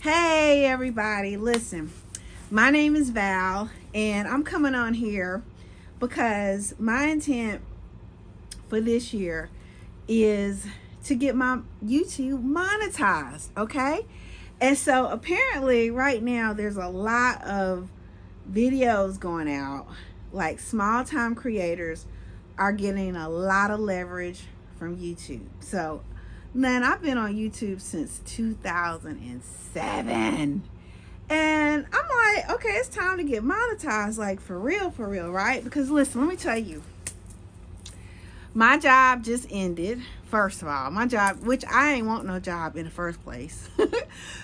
Hey everybody, listen, my name is Val and I'm coming on here because my intent for this year is to get my YouTube monetized, okay? And so apparently right now there's a lot of videos going out, like small time creators are getting a lot of leverage from YouTube. So man, I've been on YouTube since 2007. And I'm like, okay, it's time to get monetized, like for real, right? Because listen, let me tell you, my job just ended. First of all, my job, which I ain't want no job in the first place,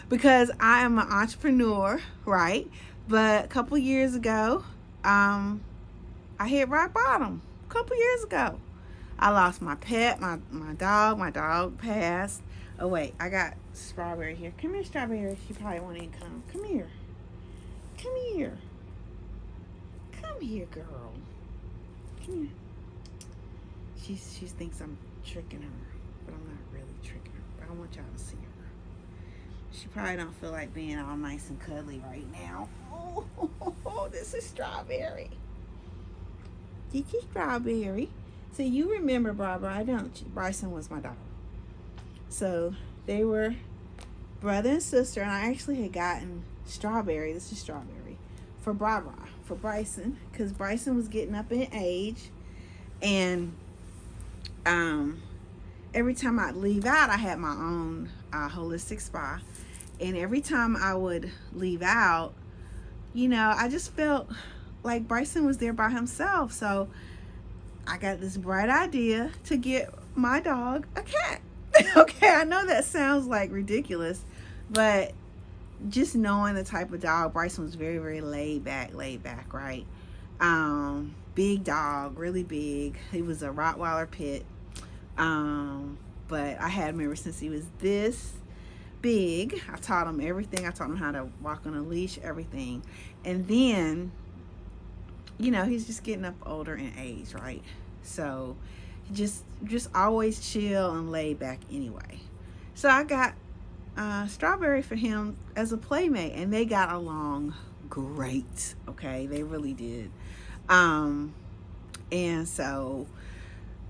because I am an entrepreneur, right? But a couple years ago, I hit rock bottom. A couple years ago, I lost my pet, my dog. My dog passed. Oh wait, I got Strawberry here. Come here, Strawberry. She probably won't even come. Come here. Come here. Come here, girl. Come here. She thinks I'm tricking her, but I'm not really tricking her. But I want y'all to see her. She probably don't feel like being all nice and cuddly right now. Oh, this is Strawberry. Kiki Strawberry. So you remember Barbara, don't you? Bryson was my dog. So they were brother and sister, and I actually had gotten Strawberry. This is Strawberry for Barbara, for Bryson, because Bryson was getting up in age, and every time I'd leave out, I had my own holistic spa, and every time I would leave out, you know, I just felt like Bryson was there by himself. So I got this bright idea to get my dog a cat. Okay, I know that sounds like ridiculous, but just knowing the type of dog, Bryson was very, very laid back, right? Big dog, really big. He was a Rottweiler pit. But I had him ever since he was this big. I taught him everything. I taught him how to walk on a leash, everything. And then, you know, he's just getting up older in age, right? So just always chill and laid back anyway. So I got Strawberry for him as a playmate, and they got along great. Okay, they really did. And so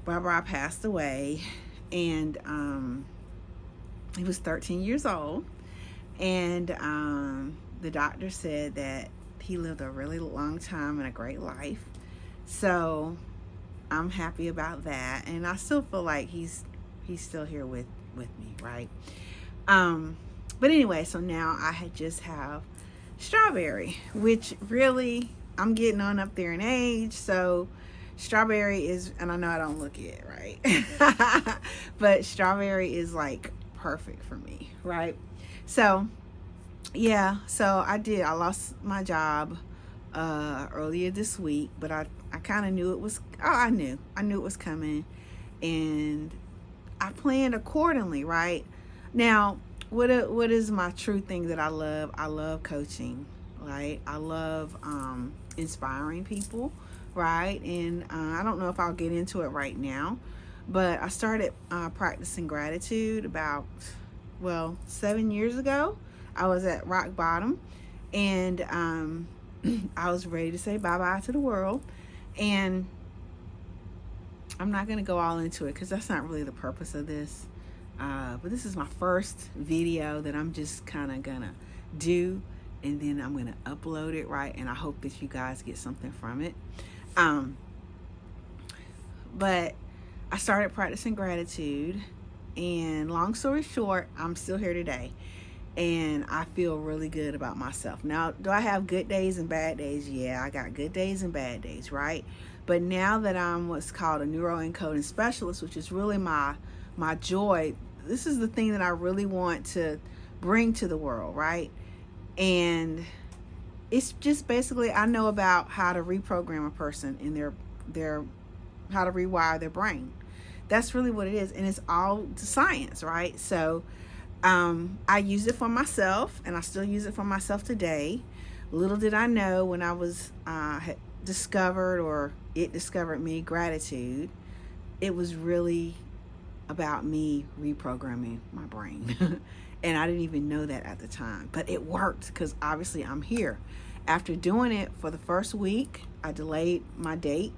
Barbara passed away, and he was 13 years old, and the doctor said that he lived a really long time and a great life. So I'm happy about that, and I still feel like he's still here with me, right? But anyway, so now I just have Strawberry, which really I'm getting on up there in age, so Strawberry is, and I know I don't look it right, but Strawberry is like perfect for me, right? So yeah, so I lost my job earlier this week, but I kind of knew it was, I knew it was coming, and I planned accordingly, right? Now, what is my true thing that I love? I love coaching, right? I love inspiring people, right? And I don't know if I'll get into it right now, but I started practicing gratitude about, 7 years ago. I was at rock bottom, and I was ready to say bye-bye to the world. And I'm not going to go all into it because that's not really the purpose of this. But this is my first video that I'm just kind of going to do, and then I'm going to upload it, right? And I hope that you guys get something from it. But I started practicing gratitude, and long story short, I'm still here today, and I feel really good about myself. Now, do I have good days and bad days? Yeah, I got good days and bad days, right? But now that I'm what's called a neuroencoding specialist, which is really my joy, this is the thing that I really want to bring to the world, right? And it's just basically, I know about how to reprogram a person in their how to rewire their brain. That's really what it is, and it's all science, right? So I use it for myself, and I still use it for myself today. Little did I know when I was had discovered, or it discovered me, gratitude, it was really about me reprogramming my brain. And I didn't even know that at the time, but it worked because obviously I'm here. After doing it for the first week, I delayed my date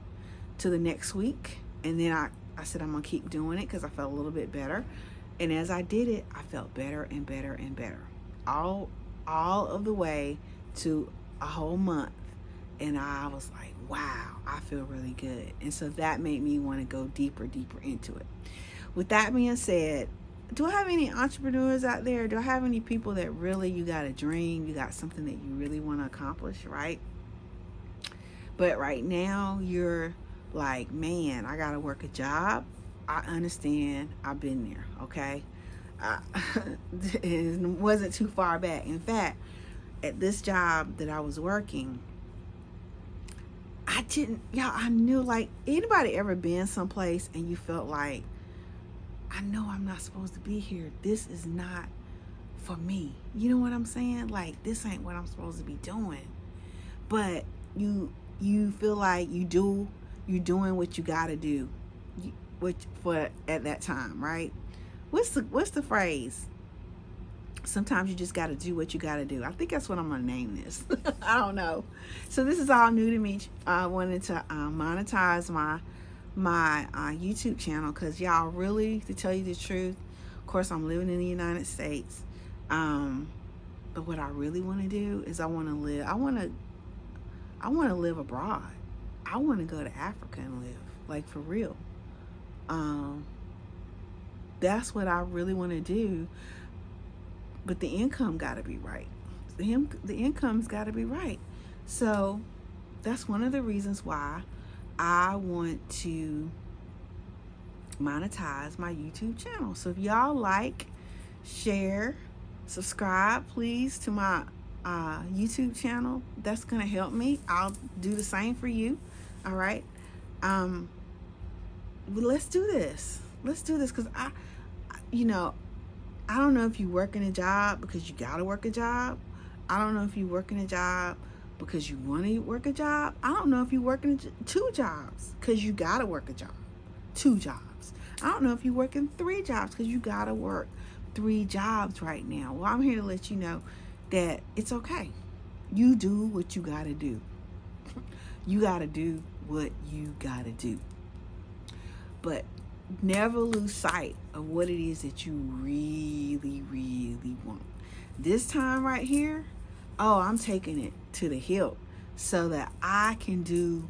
to the next week, and then I said I'm gonna keep doing it because I felt a little bit better. And as I did it, I felt better and better and better, all of the way to a whole month. And I was like, wow, I feel really good. And so that made me want to go deeper into it. With that being said, do I have any entrepreneurs out there? Do I have any people that really, you got a dream, you got something that you really want to accomplish, right? But right now you're like, man, I got to work a job. I understand. I've been there, okay? It wasn't too far back. In fact, at this job that I was working, I knew, like, anybody ever been someplace and you felt like, I know I'm not supposed to be here. This is not for me. You know what I'm saying? Like, this ain't what I'm supposed to be doing. But you feel like you're doing what you gotta do, at that time, right? What's the phrase? Sometimes you just gotta do what you gotta do. I think that's what I'm gonna name this. I don't know. So this is all new to me. I wanted to monetize my YouTube channel because y'all, really, to tell you the truth, of course I'm living in the United States, but what I really want to do is I want to live abroad. I want to go to Africa and live, like, for real. That's what I really want to do, but the income got to be right. The income's got to be right. So that's one of the reasons why I want to monetize my YouTube channel. So if y'all like, share, subscribe, please, to my YouTube channel. That's gonna help me. I'll do the same for you. All right. Let's do this. Because I don't know if you work in a job because you gotta work a job. I don't know if you work in a job because you want to work a job. I don't know if you work in 2 jobs because you gotta work a job. 2 jobs. I don't know if you work in 3 jobs because you gotta work 3 jobs right now. Well, I'm here to let you know that it's okay. You do what you gotta do. You gotta do what you gotta do. But never lose sight of what it is that you really, really want. This time right here, I'm taking it to the hilt so that I can do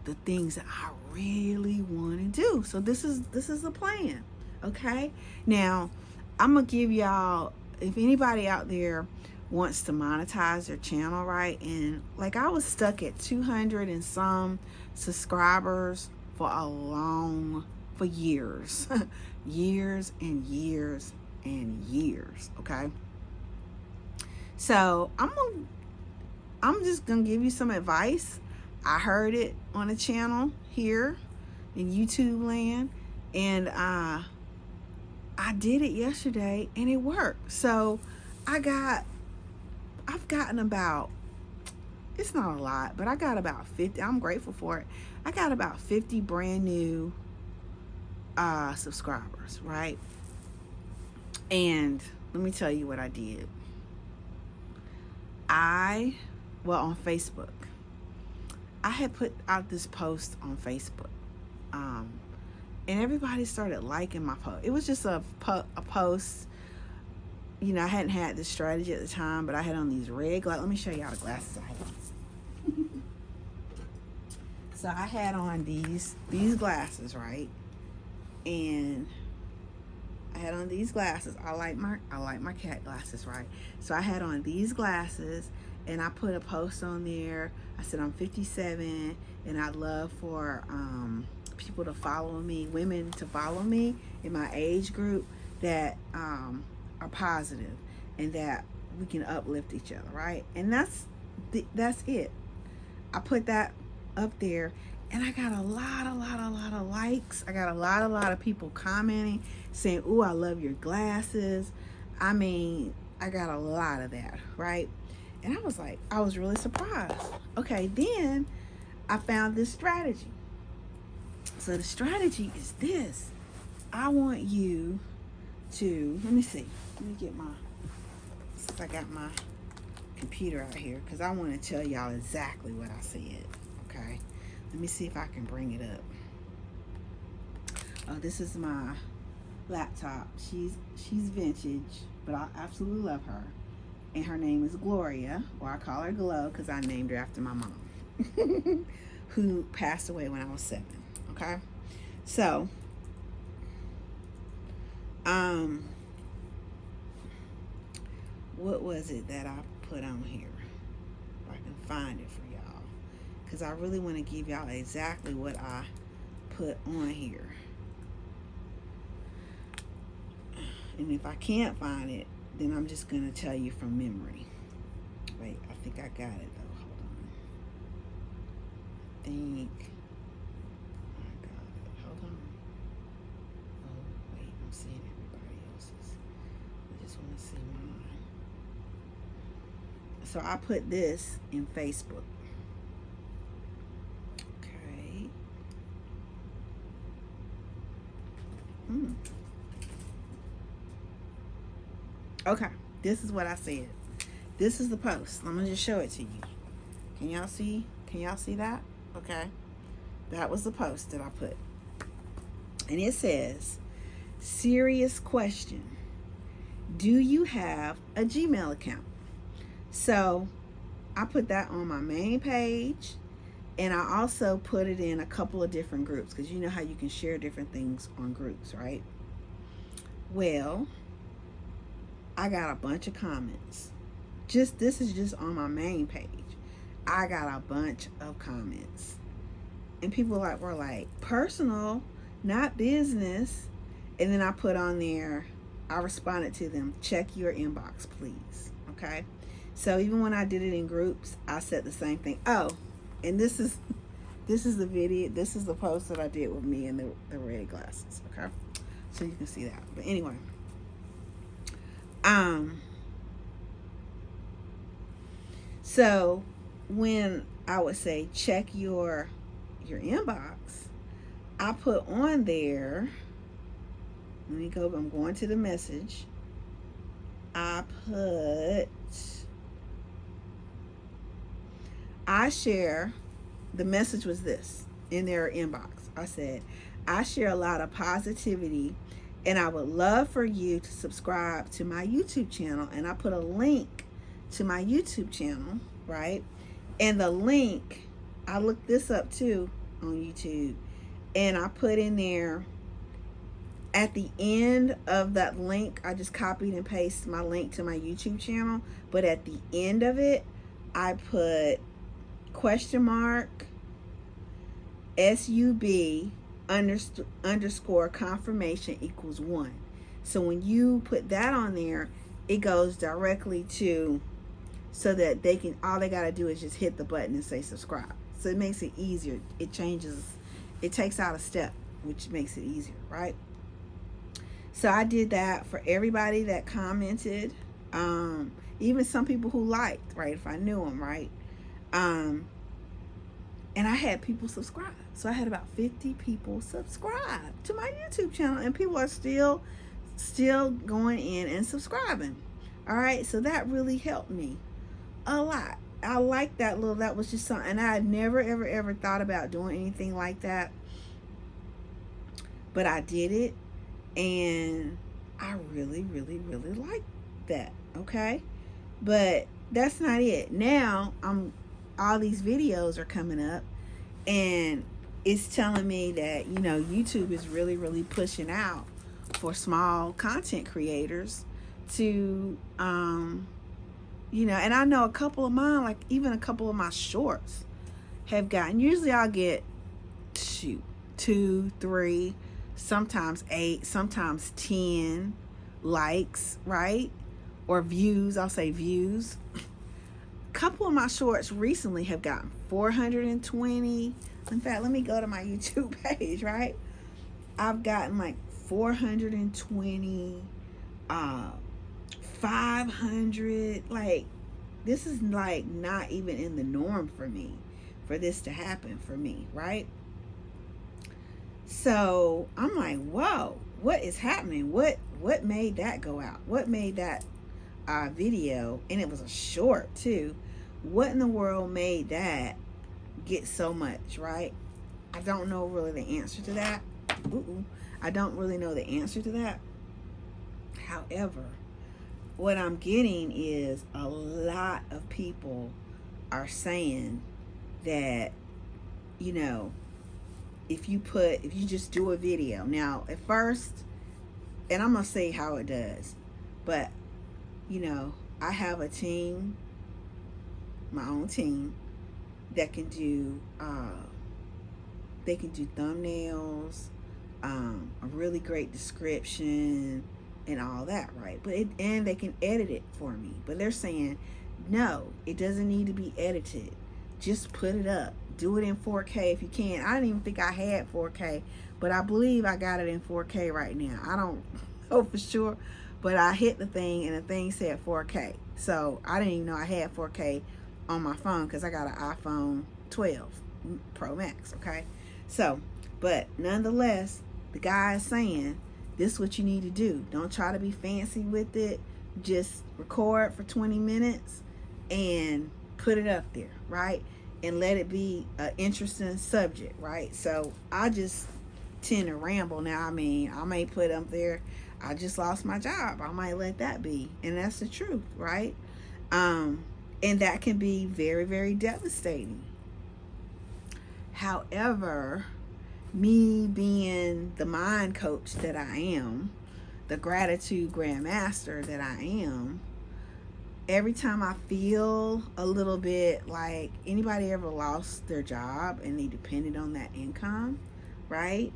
the things that I really want to do. So this is the plan, okay? Now, I'm gonna give y'all, if anybody out there wants to monetize their channel, right? And like, I was stuck at 200 and some subscribers for years, years and years and years, okay? So I'm just gonna give you some advice. I heard it on a channel here in YouTube land, and I did it yesterday and it worked. So I've gotten about, it's not a lot, but I got about 50. I'm grateful for it. I got about 50 brand new subscribers, right? And let me tell you what I did. On Facebook, I had put out this post on Facebook, and everybody started liking my post. It was just a post. I hadn't had this strategy at the time, but I had on these red glasses. Let me show y'all the glasses I had on. So I had on these glasses, right? And I had on these glasses. I like my cat glasses, right? So I had on these glasses, and I put a post on there. I said I'm 57, and I'd love for people to follow me, women to follow me in my age group that are positive and that we can uplift each other, right? And that's it. I put that up there, and I got a lot of likes. I got a lot of people commenting, saying, "Ooh, I love your glasses." I mean, I got a lot of that, right? And I was really surprised. Okay, then I found this strategy. So the strategy is this. I want you to, let me see. Let me get since I got my computer out here, because I want to tell y'all exactly what I said. Okay. Let me see if I can bring it up. Oh, this is my laptop. She's vintage, but I absolutely love her. And her name is Gloria, or I call her Glow because I named her after my mom, who passed away when I was 7. Okay, so what was it that I put on here? If I can find it for y'all, because I really want to give y'all exactly what I put on here. And if I can't find it, then I'm just going to tell you from memory. Wait, I think I got it though. Hold on. I think I got it. Hold on. Oh, wait, I'm seeing everybody else's. I just want to see mine. So I put this in Facebook. Okay. Okay, this is what I said. This is the post. I'm gonna just show it to you. Can y'all see? Can y'all see that? Okay, that was the post that I put, and it says, "Serious question: do you have a Gmail account?" So I put that on my main page, and I also put it in a couple of different groups, because you know how you can share different things on groups, right? Well, I got a bunch of comments. This is just on my main page. I got a bunch of comments. And people were like, personal, not business. And then I put on there, I responded to them, check your inbox, please. Okay? So even when I did it in groups, I said the same thing. Oh, and this is the video, this is the post that I did with me and the red glasses. Okay? So you can see that. But anyway. So when I would say check your inbox, I put on there, let me go, I'm going to the message. I share, the message was this in their inbox. I said, I share a lot of positivity, and I would love for you to subscribe to my YouTube channel. And I put a link to my YouTube channel, right? And the link, I looked this up too on YouTube, and I put in there at the end of that link, I just copied and pasted my link to my YouTube channel, but at the end of it, I put $SUB underscore confirmation equals 1. So when you put that on there, it goes directly to, so that they can, all they got to do is just hit the button and say subscribe. So it makes it easier. It takes out a step, which makes it easier, right? So I did that for everybody that commented, even some people who liked, right, if I knew them, right? And I had people subscribe. So I had about 50 people subscribe to my YouTube channel, and people are still going in and subscribing. All right, so that really helped me a lot. I like that was just something, and I had never ever thought about doing anything like that, but I did it, and I really like that. Okay, but that's not it. Now all these videos are coming up, and it's telling me that, you know, YouTube is really pushing out for small content creators to you know, and I know a couple of mine, like even a couple of my shorts have gotten, usually I'll get 2, 3, sometimes 8, sometimes 10 likes, right? Or views, I'll say views. A couple of my shorts recently have gotten 420. In fact, let me go to my YouTube page, right? I've gotten like 420, 500. Like, this is like not even in the norm for me, for this to happen for me, right? So I'm like, whoa, what is happening? What made that go out? What made that video? And it was a short too. What in the world made that get so much, right? I don't know really the answer to that. I don't really know the answer to that. However, what I'm getting is a lot of people are saying that, you know, if you just do a video. Now, at first, and I'm going to say how it does, but, you know, I have a team, my own team, that can do, they can do thumbnails, a really great description, and all that, right? And they can edit it for me. But they're saying, no, it doesn't need to be edited. Just put it up. Do it in 4K if you can. I didn't even think I had 4K, but I believe I got it in 4K right now. I don't know for sure, but I hit the thing and the thing said 4K. So I didn't even know I had 4K on my phone because I got an iPhone 12 Pro Max, okay? So, but nonetheless, the guy is saying, this is what you need to do. Don't try to be fancy with it. Just record for 20 minutes and put it up there, right? And let it be an interesting subject, right? So I just tend to ramble now. I mean, I may put up there, I just lost my job. I might let that be. And that's the truth, right? And that can be very, very devastating. However, me being the mind coach that I am, the gratitude grandmaster that I am, every time I feel a little bit like, anybody ever lost their job and they depended on that income, right?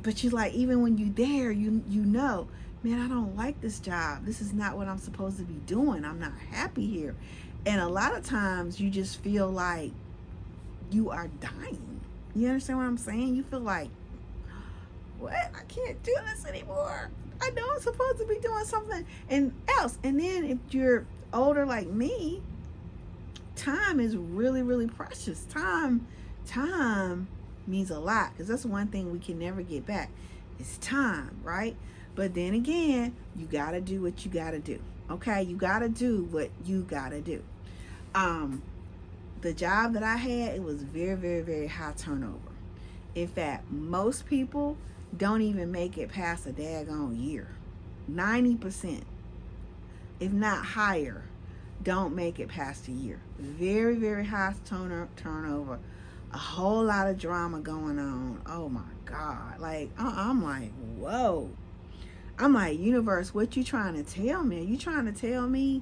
But you like, even when you there, you know, man, I don't like this job. This is not what I'm supposed to be doing. I'm not happy here. And a lot of times you just feel like you are dying. You understand what I'm saying? You feel like, what? I can't do this anymore. I know I'm supposed to be doing something else. And then if you're older like me, time is really, really precious. Time means a lot, because that's one thing we can never get back. It's time, right? But then again, you got to do what you got to do. Okay? You got to do what you got to do. The job that I had, it was very, very, very high turnover. In fact, most people don't even make it past a daggone year. 90%, if not higher, don't make it past a year. Very, very high turnover. A whole lot of drama going on. Oh my God. Like, I'm like, whoa. I'm like, universe, what you trying to tell me? You trying to tell me?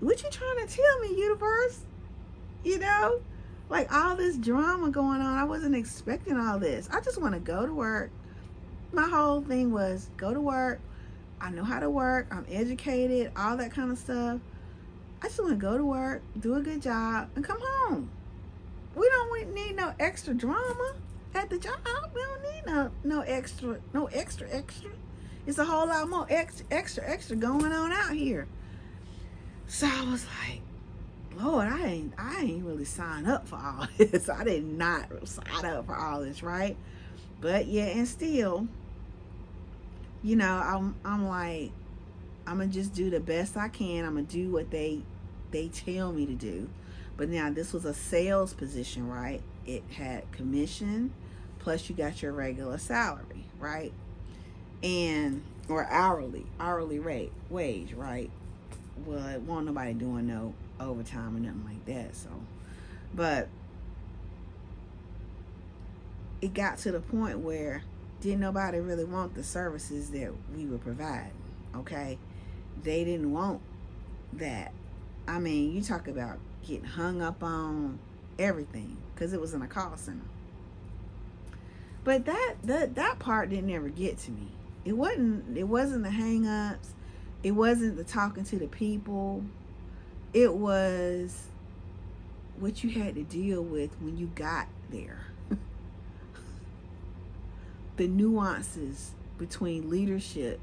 What you trying to tell me, universe? You know, like all this drama going on. I wasn't expecting all this. I just want to go to work. My whole thing was go to work. I know how to work. I'm educated, all that kind of stuff. I just want to go to work, do a good job, and come home. We don't need no extra drama at the job. We don't need no extra. It's a whole lot more extra going on out here. So I was like, Lord, I ain't really signed up for all this. I did not sign up for all this, right? But yeah, and still, you know, I'm like, I'm gonna just do the best I can. I'm gonna do what they tell me to do. But now this was a sales position, right? It had commission, plus you got your regular salary, right? And or hourly rate, wage, right? Well, it wasn't nobody doing no overtime or nothing like that. So, but it got to the point where didn't nobody really want the services that we were providing. Okay, they didn't want that. I mean, you talk about getting hung up on everything because it was in a call center. But that part didn't ever get to me. It wasn't the hang-ups. It wasn't the talking to the people. It was what you had to deal with when you got there. The nuances between leadership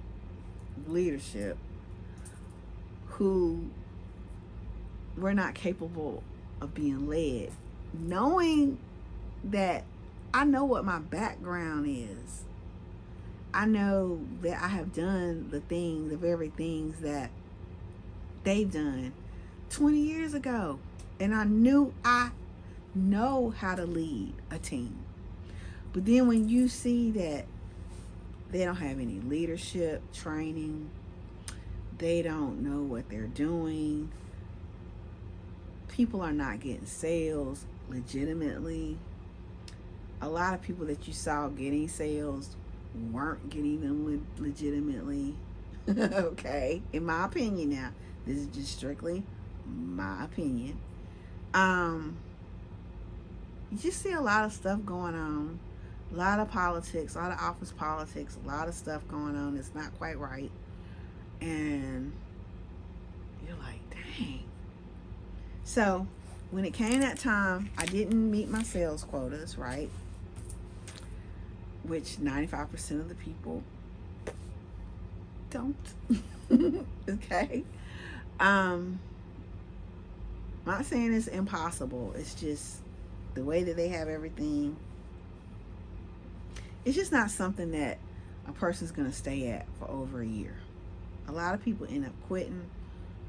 who were not capable of being led, knowing that I know what my background is. I know that I have done the very things that they've done 20 years ago. And I know how to lead a team. But then when you see that they don't have any leadership training, they don't know what they're doing, people are not getting sales legitimately. A lot of people that you saw getting sales weren't getting them legitimately. Okay, in my opinion. Now this is just strictly my opinion. You just see a lot of stuff going on, a lot of politics, a lot of office politics, a lot of stuff going on that's not quite right, and you're like, dang. So when it came that time, I didn't meet my sales quotas, right? Which 95% of the people don't. Okay. Not saying it's impossible. It's just the way that they have everything. It's just not something that a person's going to stay at for over a year. A lot of people end up quitting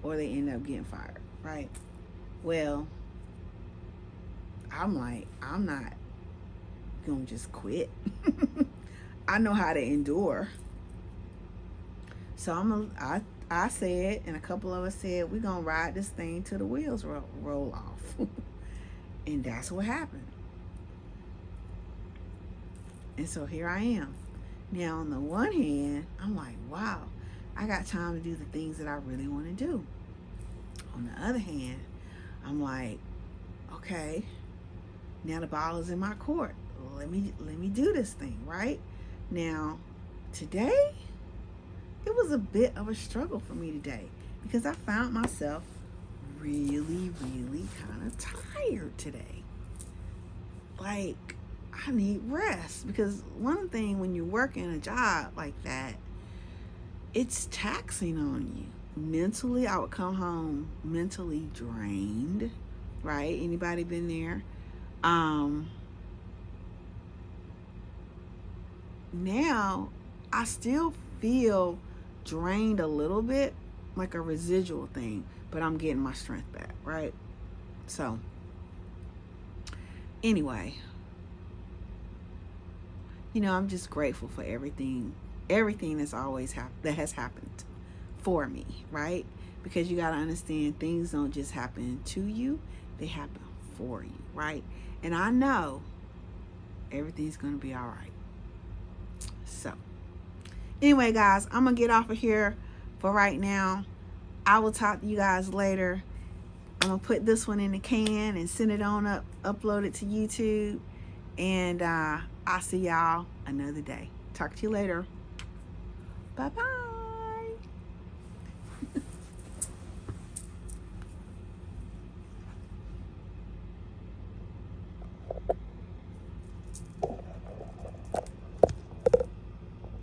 or they end up getting fired, right? Well, I'm like, I'm not going to just quit. I know how to endure. So I said, and a couple of us said, we're going to ride this thing till the wheels roll off. And that's what happened. And so here I am. Now, on the one hand, I'm like, wow, I got time to do the things that I really want to do. On the other hand, I'm like, okay, now the ball is in my court. Let me do this thing, right? Now, today, it was a bit of a struggle for me today because I found myself really, really kind of tired today. Like, I need rest because one thing when you're working a job like that, it's taxing on you. Mentally, I would come home mentally drained, right? Anybody been there? Now, I still feel drained a little bit, like a residual thing, but I'm getting my strength back, right? So, anyway, I'm just grateful for everything that's always that has happened for me, right? Because you got to understand, things don't just happen to you, they happen for you, right? And I know everything's going to be all right. So, anyway, guys, I'm going to get off of here for right now. I will talk to you guys later. I'm going to put this one in the can and send it on up, upload it to YouTube. And I'll see y'all another day. Talk to you later. Bye-bye.